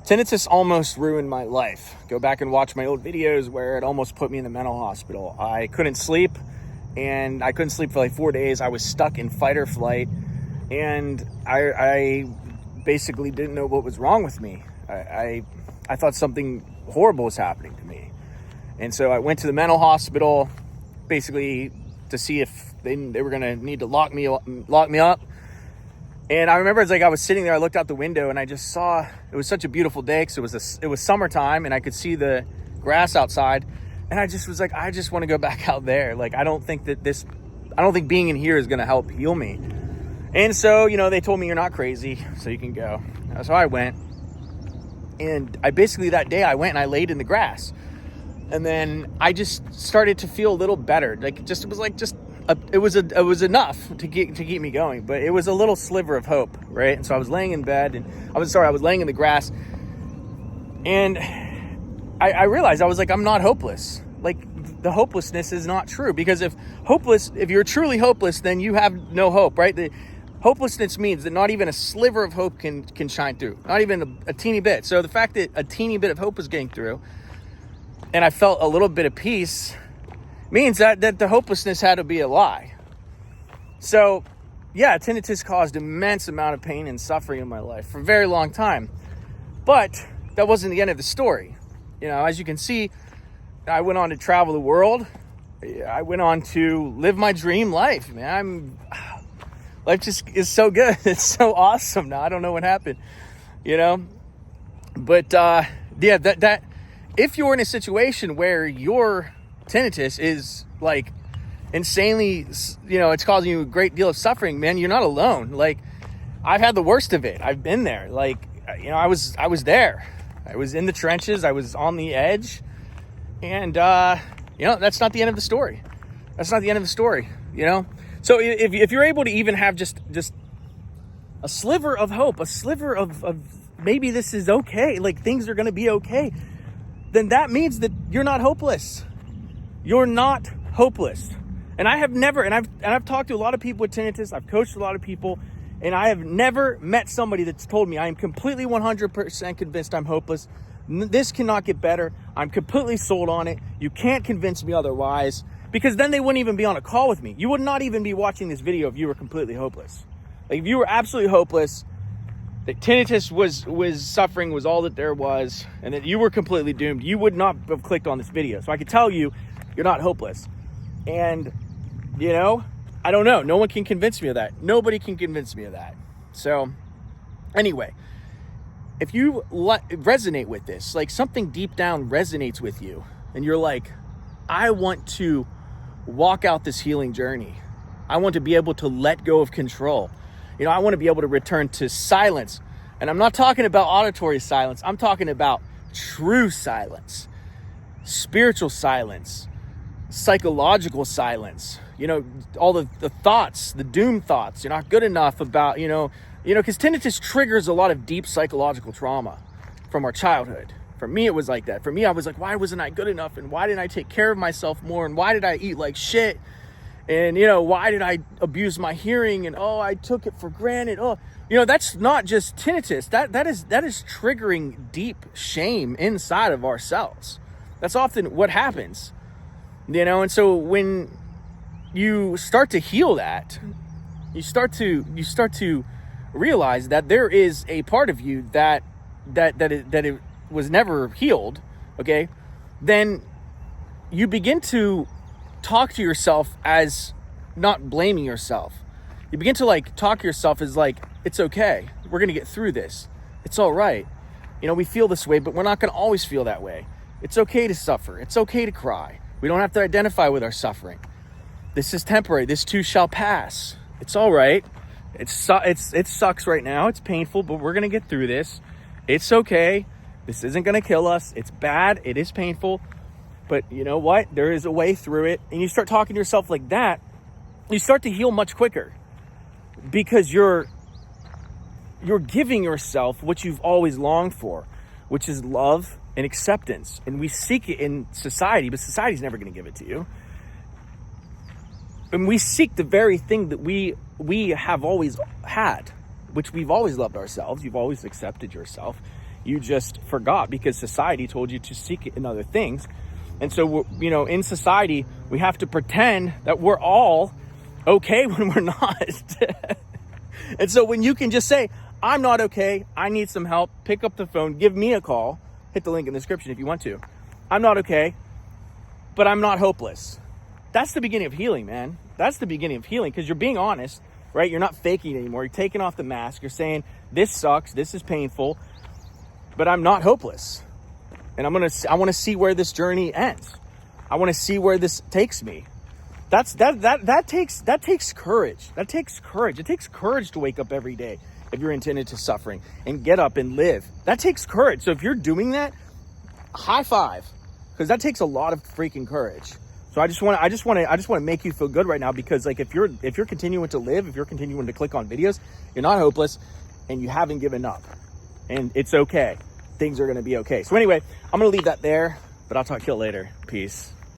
Tinnitus almost ruined my life. Go back and watch my old videos where it almost put me in the mental hospital. I couldn't sleep, and I couldn't sleep for like 4 days. I was stuck in fight or flight, and I basically didn't know what was wrong with me. I thought something horrible was happening to me. And so I went to the mental hospital basically to see if they were going to need to lock me up. And I remember it's like I was sitting there, I looked out the window and I just saw, it was such a beautiful day because it was summertime and I could see the grass outside. And I just was like, I just want to go back out there. Like, I don't think being in here is going to help heal me. And so, they told me you're not crazy, so you can go. So I went. And I basically that day I went and I laid in the grass. And then I just started to feel a little better. It was enough to keep me going, but it was a little sliver of hope, right? And so I was laying in bed I was laying in the grass, and I realized I was like, I'm not hopeless. Like, the hopelessness is not true, because if you're truly hopeless, then you have no hope, right? The hopelessness means that not even a sliver of hope can shine through, not even a teeny bit. So the fact that a teeny bit of hope was getting through, and I felt a little bit of peace, means that the hopelessness had to be a lie. So, yeah, tinnitus caused immense amount of pain and suffering in my life for a very long time. But that wasn't the end of the story. As you can see, I went on to travel the world. I went on to live my dream life, man. Life just is so good. It's so awesome now. I don't know what happened, But, that if you're in a situation where your tinnitus is like insanely, it's causing you a great deal of suffering, man, you're not alone. Like, I've had the worst of it. I've been there. Like, I was there. I was in the trenches. I was on the edge. And, that's not the end of the story. That's not the end of the story, So if you're able to even have just a sliver of hope, a sliver of maybe this is okay, like things are going to be okay, then that means that you're not hopeless. You're not hopeless. And I've talked to a lot of people with tinnitus. I've coached a lot of people, and I have never met somebody that's told me I am completely 100% convinced I'm hopeless. This cannot get better. I'm completely sold on it. You can't convince me otherwise, because then they wouldn't even be on a call with me. You would not even be watching this video if you were completely hopeless. Like, if you were absolutely hopeless, that tinnitus was suffering was all that there was, and that you were completely doomed, you would not have clicked on this video. So I could tell you, you're not hopeless. And, I don't know. No one can convince me of that. Nobody can convince me of that. So, anyway, if you resonate with this, like something deep down resonates with you, and you're like, I want to walk out this healing journey. I want to be able to let go of control. I want to be able to return to silence. And I'm not talking about auditory silence. I'm talking about true silence, spiritual silence, psychological silence, all the thoughts, the doom thoughts. You're not good enough about, because tinnitus triggers a lot of deep psychological trauma from our childhood. For me, it was like that. For me, I was like, why wasn't I good enough? And why didn't I take care of myself more? And why did I eat like shit? And, why did I abuse my hearing? And, I took it for granted. That's not just tinnitus. That is triggering deep shame inside of ourselves. That's often what happens. And so when you start to heal that, you start to realize that there is a part of you that it was never healed, okay? Then you begin to talk to yourself as not blaming yourself. You begin to talk to yourself as like, it's okay. We're going to get through this. It's all right. We feel this way, but we're not going to always feel that way. It's okay to suffer. It's okay to cry. We don't have to identify with our suffering. This is temporary. This too shall pass. It's all right. It sucks right now. It's painful, but we're going to get through this. It's okay. This isn't going to kill us. It's bad. It is painful. But you know what? There is a way through it. And you start talking to yourself like that, you start to heal much quicker, because you're giving yourself what you've always longed for, which is love and acceptance. And we seek it in society, but society's never going to give it to you. And we seek the very thing that we have always had, which we've always loved ourselves. You've always accepted yourself. You just forgot because society told you to seek it in other things. And so, you know, in society, we have to pretend that we're all okay when we're not. And so when you can just say, I'm not okay, I need some help, pick up the phone, give me a call, hit the link in the description if you want to. I'm not okay, but I'm not hopeless. That's the beginning of healing, man. That's the beginning of healing, because you're being honest, right? You're not faking it anymore. You're taking off the mask. You're saying, this sucks, this is painful, but I'm not hopeless. And I want to see where this journey ends. I want to see where this takes me. That takes courage. That takes courage. It takes courage to wake up every day if you're in tinnitus suffering and get up and live. That takes courage. So if you're doing that, high five, because that takes a lot of freaking courage. So I just want to make you feel good right now, because like if you're continuing to live, if you're continuing to click on videos, you're not hopeless and you haven't given up, and it's okay. Things are going to be okay. So anyway, I'm going to leave that there, but I'll talk to you later. Peace.